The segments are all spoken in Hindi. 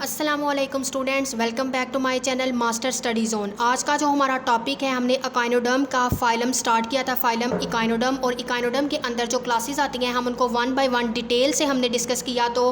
अस्सलामुअलैकुम students, welcome back to my channel master study zone. आज का जो हमारा टॉपिक है, हमने इकाइनोडर्म का फाइलम स्टार्ट किया था, फाइलम इकाइनोडर्म। और इकाइनोडर्म के अंदर जो क्लासेस आती हैं हम उनको वन बाय वन डिटेल से हमने डिस्कस किया। तो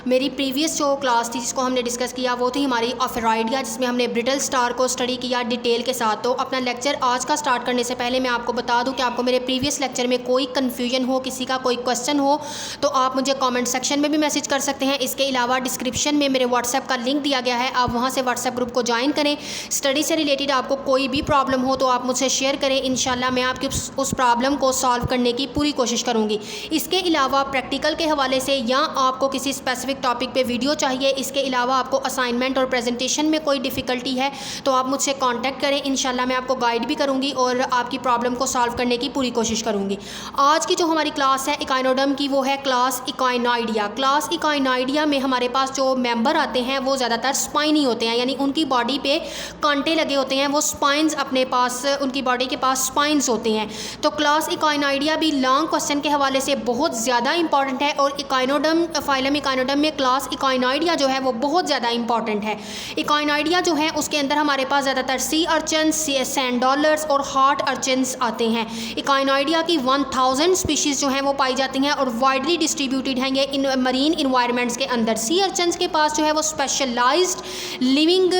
मेरी प्रीवियस जो क्लास थी जिसको हमने डिस्कस किया वो थी हमारी ऑफेरॉइडिया, जिसमें हमने ब्रिटल स्टार को स्टडी किया डिटेल के साथ। तो अपना लेक्चर आज का स्टार्ट करने से पहले मैं आपको बता दूँ कि आपको मेरे प्रीवियस लेक्चर में कोई कन्फ्यूजन हो, किसी का कोई क्वेश्चन हो तो आप मुझे कॉमेंट सेक्शन में भी मैसेज कर सकते हैं। इसके अलावा डिस्क्रिप्शन में मेरे व्हाट्सएप का लिंक दिया गया है, आप वहां से व्हाट्सएप ग्रुप को ज्वाइन करें। स्टडी से रिलेटेड आपको कोई भी प्रॉब्लम हो तो आप मुझसे शेयर करें, इंशाल्लाह मैं आपकी उस प्रॉब्लम को सॉल्व करने की पूरी कोशिश करूंगी। इसके अलावा प्रैक्टिकल के हवाले से या आपको किसी स्पेसिफिक टॉपिक पे वीडियो चाहिए, इसके अलावा आपको असाइनमेंट और प्रेजेंटेशन में कोई डिफ़िकल्टी है तो आप मुझसे कॉन्टैक्ट करें, इंशाल्लाह मैं आपको गाइड भी करूँगी और आपकी प्रॉब्लम को सॉल्व करने की पूरी कोशिश करूँगी। आज की जो हमारी क्लास है इकाइनोडर्म की, वो है क्लास इकाइनॉइडिया। क्लास इकाइनॉइडिया में हमारे पास जो मेंबर आते हैं वो ज़्यादातर स्पाइनी होते हैं, यानी उनकी बॉडी पे कांटे लगे होते हैं, वो स्पाइंस अपने पास, उनकी बॉडी के पास स्पाइंस होते हैं। तो क्लास इकाइनॉइडिया भी लॉन्ग क्वेश्चन के हवाले से बहुत ज़्यादा इंपॉर्टेंट है और इकाइनोडर्म, फाइलम इकाइनोडर्म में क्लास इकाइनॉइडिया जो है वो बहुत ज़्यादा इंपॉर्टेंट है। इकाइनॉइडिया जो है उसके अंदर हमारे पास ज़्यादातर सी अर्चन, सैंड डॉलर्स और हार्ट अर्चन्स आते हैं। इकाइनॉइडिया की 1000 स्पीशीज़ जो हैं वो पाई जाती हैं और वाइडली डिस्ट्रीब्यूटेड हैं ये इन मरीन इन्वायरमेंट्स के अंदर। सी अर्चन्स के पास जो है वो स्पेशलाइज्ड लिविंग,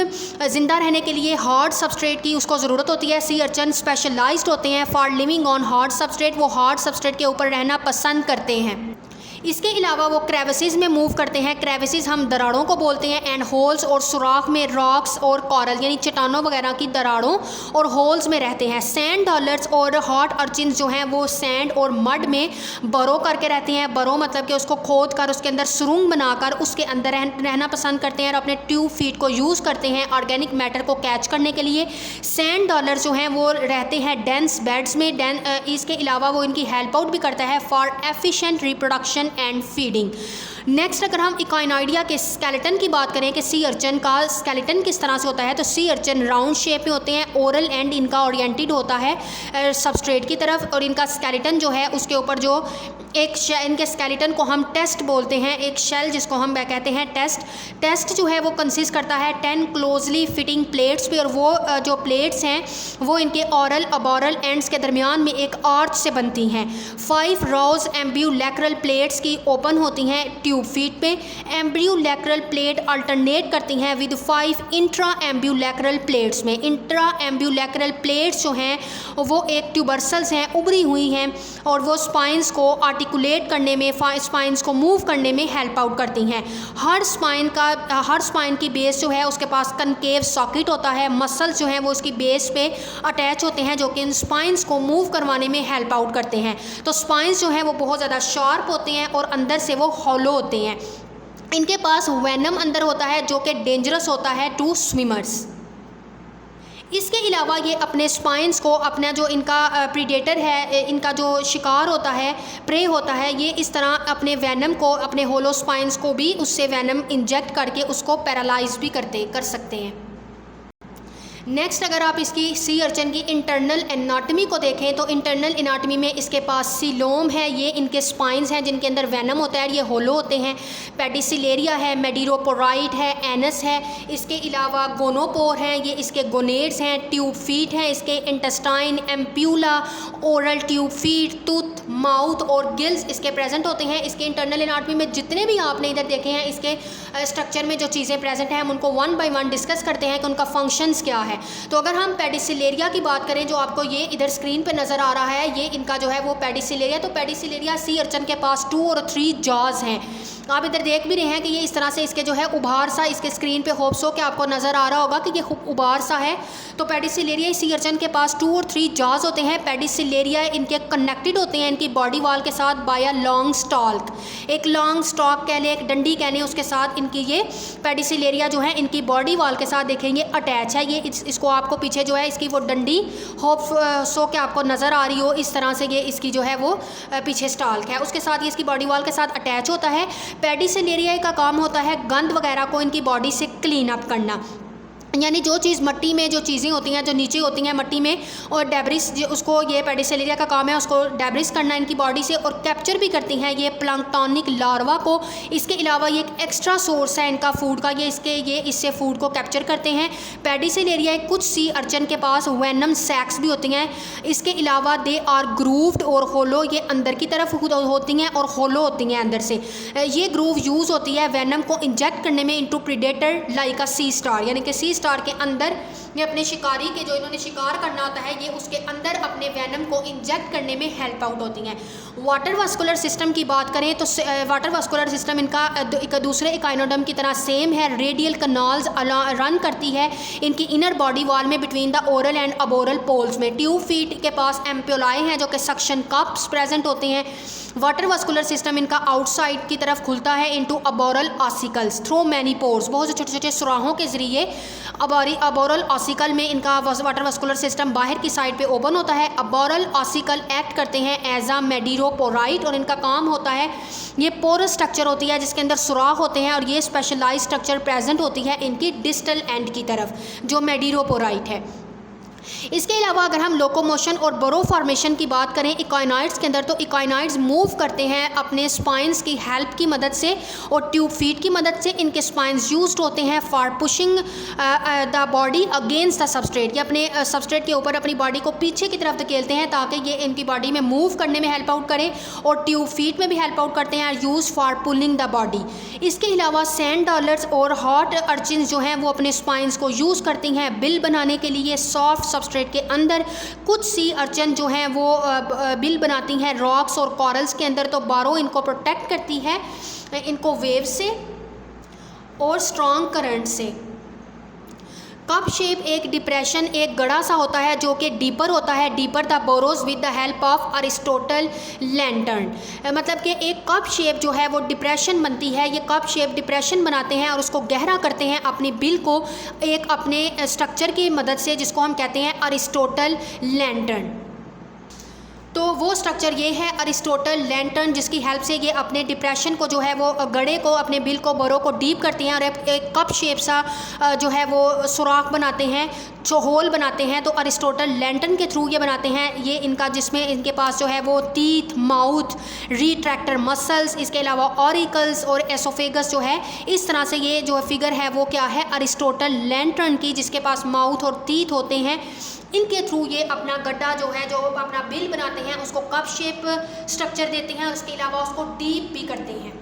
जिंदा रहने के लिए हार्ड सबस्ट्रेट की उसको ज़रूरत होती है। सी अर्चन स्पेशलाइज्ड होते हैं for living on hard substrate, वो हार्ड सबस्ट्रेट के ऊपर रहना पसंद करते हैं। इसके अलावा वो क्रेविसेस में मूव करते हैं, क्रेविसेस हम दरारों को बोलते हैं, एंड होल्स और सुराख में रॉक्स और कॉरल यानी चट्टानों वगैरह की दरारों और होल्स में रहते हैं। सैंड डॉलर्स और हार्ट अर्चिन्स जो हैं वो सैंड और मड में बरो करके रहते हैं। बरो मतलब कि उसको खोद कर उसके अंदर सुरंग बनाकर उसके अंदर रहना पसंद करते हैं और अपने ट्यूब फीट को यूज़ करते हैं ऑर्गेनिक मैटर को कैच करने के लिए। सैंड डॉलर जो हैं वो रहते हैं डेंस बेड्स में। इसके अलावा वो इनकी हेल्प आउट भी करता है for efficient reproduction and feeding. Next अगर हम इकाइनॉइडिया के स्केलेटन की बात करें कि सी अर्चन का स्केलेटन किस तरह से होता है, तो सी अर्चन राउंड शेप में होते हैं, ओरल एंड इनका ओरिएंटेड होता है सबस्ट्रेट की तरफ, और इनका स्केलेटन जो है उसके ऊपर जो एक इनके स्केलेटन को हम टेस्ट बोलते हैं, एक शेल जिसको हम कहते हैं टेस्ट जो है वो कंसिस्ट करता है 10 क्लोजली फिटिंग प्लेट्स पे, और वो जो प्लेट्स हैं वो इनके ऑरल अबॉरल एंड्स के दरमियान में एक आर्च से बनती हैं। 5 रोज एम्ब्यूलैक्रल प्लेट्स की ओपन होती हैं ट्यूब फीट पे। एम्ब्यूलैक्रल प्लेट अल्टरनेट करती हैं विद 5 इंट्रा एम्ब्यूलैक्रल प्लेट्स में। इंट्रा एम्ब्यूलैक्रल प्लेट्स जो हैं वो एक ट्यूबर्सल्स हैं, उभरी हुई हैं, और वो स्पाइंस को आर्टिकुलेट करने में, स्पाइंस को मूव करने में हेल्प आउट करती हैं। हर स्पाइन की बेस जो है उसके पास कनकेव सॉकेट होता है, मसल्स जो हैं वो उसकी बेस पे अटैच होते हैं जो कि इन स्पाइंस को मूव करवाने में हेल्प आउट करते हैं। तो स्पाइंस जो हैं वो बहुत ज़्यादा शार्प होते हैं और अंदर से वो हॉलो होते हैं। इनके पास वेनम अंदर होता है जो कि डेंजरस होता है टू स्विमर्स। इसके अलावा ये अपने स्पाइंस को, अपना जो इनका प्रीडेटर है, इनका जो शिकार होता है, प्रे होता है, ये इस तरह अपने वेनम को, अपने होलो स्पाइंस को भी उससे वेनम इंजेक्ट करके उसको पैरालाइज भी कर सकते हैं। नेक्स्ट अगर आप इसकी सी अर्चन की इंटरनल एनाटमी को देखें तो इंटरनल एनाटमी में इसके पास सीलोम है, ये इनके स्पाइंस हैं जिनके अंदर वेनम होता है, ये होलो होते हैं। पेडिसिलेरिया है, मेडिरोपोराइट है, एनस है, इसके अलावा गोनोपोर हैं, ये इसके गोनेड्स हैं, ट्यूब फीट हैं, इसके intestine, ampulla, oral tube feet, tooth, mouth और गिल्स इसके प्रेजेंट होते हैं। इसके इंटरनल एनाटमी में जितने भी आपने इधर देखे हैं, इसके स्ट्रक्चर में जो चीज़ें प्रेजेंट हैं हम उनको वन बाय वन डिस्कस करते हैं कि उनका फंक्शंस क्या है। तो अगर हम पेडिसिलेरिया की बात करें, जो आपको ये इधर स्क्रीन पे नज़र आ रहा है, ये इनका जो है वो पेडिसिलेरिया। तो पेडिसिलेरिया सी अर्चन के पास 2 और 3 जॉज हैं। आप इधर देख भी रहे हैं कि ये इस तरह से इसके जो है उभार सा, इसके स्क्रीन पे होप्स हो कि आपको नज़र आ रहा होगा कि ये उभार सा है। तो पेडिसिलेरिया सी अर्चन के पास 2 और 3 जॉज होते हैं। पेडिसिलेरिया इनके कनेक्टेड होते हैं इनकी बॉडी वाल के साथ बाय अ लॉन्ग स्टॉक, एक लॉन्ग स्टॉक कह लें, एक डंडी कह लें, उसके साथ इनकी ये पेडिसिलेरिया जो है इनकी बॉडी वाल के साथ देखेंगे अटैच है। ये इसको आपको पीछे जो है इसकी वो डंडी होप सो के आपको नज़र आ रही हो, इस तरह से ये इसकी जो है वो पीछे स्टाल्क है, उसके साथ ये इसकी बॉडी वाल के साथ अटैच होता है। पेडिसिलेरिया का काम होता है गंद वगैरह को इनकी बॉडी से क्लीन अप करना। यानी जो चीज़ मट्टी में जो चीज़ें होती हैं जो नीचे होती हैं मट्टी में, और डेब्रिस उसको, ये पेडिसेलेरिया का काम है उसको डेब्रिस करना इनकी बॉडी से, और कैप्चर भी करती हैं ये प्लैंक्टोनिक लार्वा को। इसके अलावा ये एक एक्स्ट्रा सोर्स है इनका फूड का, ये इससे फूड को कैप्चर करते हैं। पेडिसेलेरिया कुछ सी अर्चन के पास वेनम सैक्स भी होती हैं। इसके अलावा दे आर ग्रूव्ड और होलो, ये अंदर की तरफ होती हैं और होलो होती हैं अंदर से। ये ग्रूव यूज़ होती है वेनम को इंजेक्ट करने में into predator like a sea star, यानी कि सी स्टार के अंदर ये अपने शिकारी के जो इन्होंने शिकार करना होता है ये उसके अंदर अपने वेनम को इंजेक्ट करने में हेल्प आउट होती हैं। वाटर वास्कुलर सिस्टम की बात करें तो वाटर वास्कुलर सिस्टम इनका एक दूसरे इकाइनोडर्म की तरह सेम है। रेडियल कनाल्स रन करती है इनकी इनर बॉडी वॉल में between the oral and aboral poles में। ट्यूब फीट के पास एम्प्योलाई हैं जो कि सक्शन कप्स प्रेजेंट होते हैं। वाटर वास्कुलर सिस्टम इनका आउटसाइड की तरफ खुलता है into aboral ossicles through many pores, बहुत से छोटे छोटे सुराहों के ज़रिए अबोरल ऑसिकल में इनका वाटर वास्कुलर सिस्टम बाहर की साइड पे ओपन होता है। अबोरल ऑसिकल एक्ट करते हैं एज अ मेडिरोपोराइट, और इनका काम होता है, ये पोरस स्ट्रक्चर होती है जिसके अंदर सुराख होते हैं, और ये स्पेशलाइज स्ट्रक्चर प्रेजेंट होती है इनकी डिस्टल एंड की तरफ जो मेडिरोपोराइट है। इसके अलावा अगर हम लोकोमोशन और बरो फॉर्मेशन की बात करें इकाइनॉइड्स के अंदर, तो इकाइनॉइड्स मूव करते हैं अपने स्पाइंस की हेल्प की मदद से और ट्यूब फीट की मदद से। इनके स्पाइंस यूज्ड होते हैं for pushing the body against the substrate, ये अपने सबस्ट्रेट के ऊपर अपनी बॉडी को पीछे की तरफ धकेलते हैं ताकि ये इनकी बॉडी में मूव करने में हेल्प आउट करे, और ट्यूब फीट में भी हेल्प आउट करते हैं, use for pulling the body. इसके अलावा सैंड डॉलर्स और हॉट अर्चिन्स जो हैं वो अपने स्पाइंस को यूज़ करती हैं बिल बनाने के लिए। सॉफ्ट सबस्ट्रेट के अंदर कुछ सी अर्चन जो हैं वो बिल बनाती हैं रॉक्स और कॉरल्स के अंदर, तो बारो इनको प्रोटेक्ट करती है इनको वेव से और स्ट्रॉन्ग करंट से। कप शेप एक डिप्रेशन, एक गड़ा सा होता है जो कि डीपर होता है, deeper the borrows with the help of Aristotle lantern, मतलब कि एक कप शेप जो है वो डिप्रेशन बनती है। ये कप शेप डिप्रेशन बनाते हैं और उसको गहरा करते हैं अपनी बिल को एक अपने स्ट्रक्चर की मदद से जिसको हम कहते हैं अरिस्टोटल लैंटर्न। तो वो स्ट्रक्चर ये है अरिस्टोटल लैंटर्न, जिसकी हेल्प से ये अपने डिप्रेशन को जो है वो गड़े को अपने बिल को बोरो को डीप करती हैं और एक कप शेप सा जो है वो सुराख बनाते हैं, जो होल बनाते हैं। तो अरिस्टोटल लैंटर्न के थ्रू ये बनाते हैं। ये इनका जिसमें इनके पास जो है वो टीथ, माउथ, रिट्रैक्टर मसल्स, इसके अलावा ऑरिकल्स और एसोफेगस जो है, इस तरह से ये जो फिगर है वो क्या है अरिस्टोटल लैंटर्न की, जिसके पास माउथ और टीथ होते हैं। इनके थ्रू ये अपना गड्ढा जो है जो अपना बिल बनाते हैं उसको कप शेप स्ट्रक्चर देते हैं, उसके अलावा उसको डीप भी करते हैं।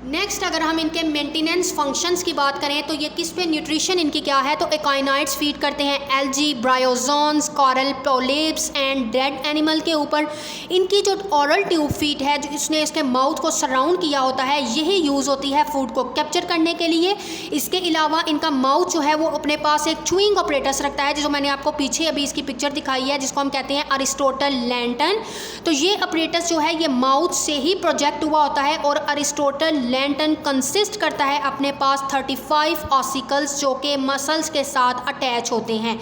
नेक्स्ट अगर हम इनके मेंटेनेंस फंक्शंस की बात करें तो ये किस पे न्यूट्रिशन इनकी क्या है, तो एकाइनाइड्स फीड करते हैं algae, bryozoans, coral, polyps and dead animal के ऊपर। इनकी जो ओरल ट्यूब फीट है जिसने इसके माउथ को सराउंड किया होता है, यही यूज़ होती है फूड को कैप्चर करने के लिए। इसके अलावा इनका माउथ जो है वो अपने पास एक चूइंग ऑपरेटस रखता है, जो मैंने आपको पीछे अभी इसकी पिक्चर दिखाई है, जिसको हम कहते हैं अरिस्टोटल लैंटर्न। तो ये ऑपरेटस जो है ये माउथ से ही प्रोजेक्ट हुआ होता है और अरिस्टोटल लैंटर्न कंसिस्ट करता है अपने पास 35 ऑसिकल्स जो कि मसल्स के साथ अटैच होते हैं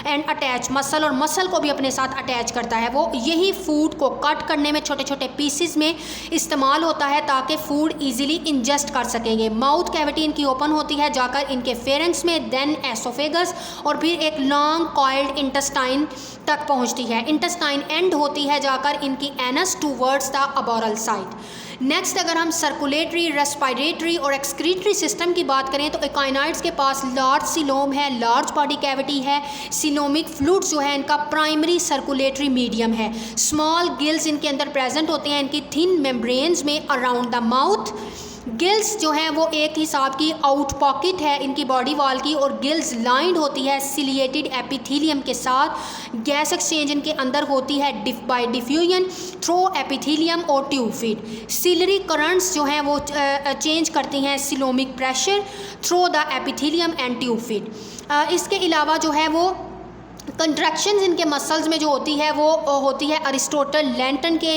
एंड अटैच मसल, और मसल को भी अपने साथ अटैच करता है। वो यही फूड को कट करने में छोटे छोटे पीसेस में इस्तेमाल होता है ताकि फूड इजीली इंजेस्ट कर सकेंगे। माउथ कैविटी इनकी ओपन होती है जाकर इनके फेरेंक्स में, देन एसोफेगस, और फिर एक लॉन्ग कॉइल्ड इंटेस्टाइन तक पहुंचती है। इंटेस्टाइन एंड होती है जाकर इनकी anus towards the aboral side. Next अगर हम सर्कुलेटरी, रेस्पिरेटरी और एक्सक्रीटरी सिस्टम की बात करें तो एकाइनाइड्स के पास लार्ज सिलोम है, लार्ज बॉडी कैविटी है। सिलोमिक फ्लूइड जो है इनका प्राइमरी सर्कुलेटरी मीडियम है। स्मॉल गिल्स इनके अंदर प्रेजेंट होते हैं इनकी थिन मेम्ब्रेन्स में अराउंड द माउथ। गिल्स जो हैं वो एक हिसाब की आउट पॉकेट है इनकी बॉडी वॉल की, और गिल्स लाइंड होती है सिलिएटेड एपिथेलियम के साथ। गैस एक्सचेंज इनके अंदर होती है बाय डिफ्यूजन थ्रू एपिथेलियम और ट्यूब फीड। सिलरी करंट्स जो हैं वो चेंज करती हैं coelomic pressure through the epithelium and tube feed. इसके अलावा जो है वो कंट्रैक्शंस इनके मसल्स में जो होती है वो होती है अरिस्टोटल लैंटर्न के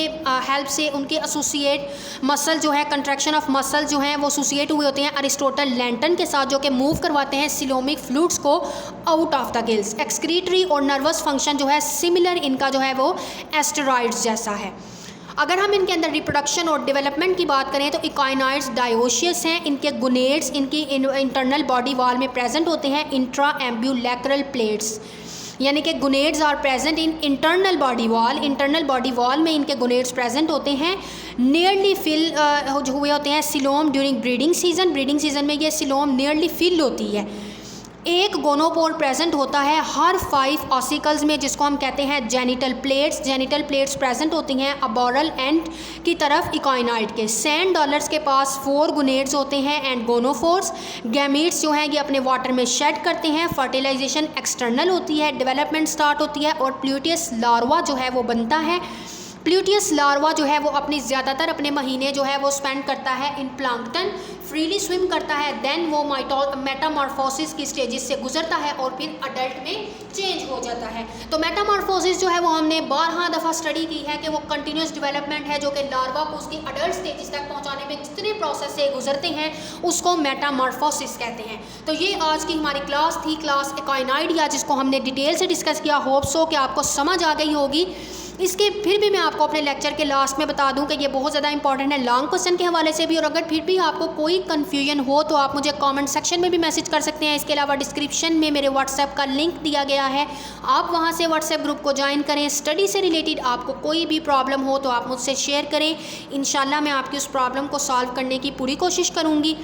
हेल्प से। उनके एसोसिएट मसल जो है, कंट्रैक्शन ऑफ मसल जो हैं वो एसोसिएट हुए होते हैं अरिस्टोटल लैंटर्न के साथ, जो कि मूव करवाते हैं सिलोमिक फ्लूइड्स को out of the gills. Excretory और नर्वस फंक्शन जो है सिमिलर इनका जो है वो एस्टेरॉइड्स जैसा है। अगर हम इनके अंदर रिप्रोडक्शन और डेवलपमेंट की बात करें तो इकाइनॉइड्स डायोशियस हैं, इनके गुनेड्स इनकी इंटरनल बॉडी वॉल में प्रेजेंट होते हैं, इंट्रा एम्ब्यूलैक्रल प्लेट्स, यानी कि gonads are present in internal body wall में इनके गुनेड्स प्रेजेंट होते हैं। नियरली फिल हुए होते हैं सिलोम ड्यूरिंग ब्रीडिंग सीजन में ये सिलोम नियरली फिल होती है। एक गोनोपोर प्रेजेंट होता है हर 5 ऑसिकल्स में, जिसको हम कहते हैं जेनिटल प्लेट्स प्रेजेंट होती हैं अबोरल एंड की तरफ इकाइनॉइड के। सैंड डॉलर्स के पास 4 गुनेड्स होते हैं एंड गोनोफोर्स। गैमीट्स जो हैं ये अपने वाटर में शेड करते हैं, फर्टिलाइजेशन एक्सटर्नल होती है, डेवलपमेंट स्टार्ट होती है और प्लूटियस लार्वा जो है वो बनता है। प्लूटियस लार्वा जो है वो अपनी ज़्यादातर अपने महीने जो है वो स्पेंड करता है इन प्लांक्टन, फ्रीली स्विम करता है, देन वो मेटामॉर्फोसिस की स्टेजेस से गुजरता है और फिर अडल्ट में चेंज हो जाता है। तो मेटामॉर्फोसिस जो है वो हमने 12 दफ़ा स्टडी की है कि वो कंटिन्यूस डेवलपमेंट है जो कि लार्वा को उसकी अडल्ट स्टेजेस तक पहुंचाने में जितने प्रोसेस से गुजरते हैं उसको मेटामॉर्फोसिस कहते हैं। तो ये आज की हमारी क्लास थी, क्लास इकाइनॉइडिया, जिसको हमने डिटेल से डिस्कस किया। होप सो कि आपको समझ आ गई होगी। इसके फिर भी मैं आपको अपने लेक्चर के लास्ट में बता दूं कि ये बहुत ज़्यादा इंपॉर्टेंट है लॉन्ग क्वेश्चन के हवाले से भी, और अगर फिर भी आपको कोई कन्फ्यूजन हो तो आप मुझे कमेंट सेक्शन में भी मैसेज कर सकते हैं। इसके अलावा डिस्क्रिप्शन में मेरे व्हाट्सएप का लिंक दिया गया है, आप वहां से व्हाट्सएप ग्रुप को ज्वाइन करें। स्टडी से रिलेटेड आपको कोई भी प्रॉब्लम हो तो आप मुझसे शेयर करें, इंशाल्लाह मैं आपकी उस प्रॉब्लम को सॉल्व करने की पूरी कोशिश करूँगी।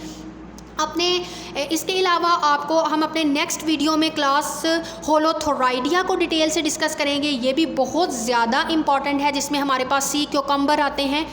इसके अलावा आपको हम अपने नेक्स्ट वीडियो में क्लास होलोथोराइडिया को डिटेल से डिस्कस करेंगे। ये भी बहुत ज़्यादा इम्पॉर्टेंट है, जिसमें हमारे पास सी क्यूकम्बर आते हैं।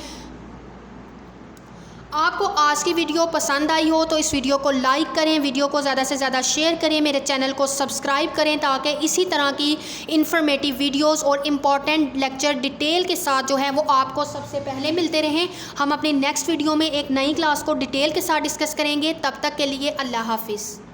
आपको आज की वीडियो पसंद आई हो तो इस वीडियो को लाइक करें, वीडियो को ज़्यादा से ज़्यादा शेयर करें, मेरे चैनल को सब्सक्राइब करें ताकि इसी तरह की इंफॉर्मेटिव वीडियोस और इम्पॉर्टेंट लेक्चर डिटेल के साथ जो है वो आपको सबसे पहले मिलते रहें। हम अपनी नेक्स्ट वीडियो में एक नई क्लास को डिटेल के साथ डिस्कस करेंगे। तब तक के लिए अल्लाह हाफिज़।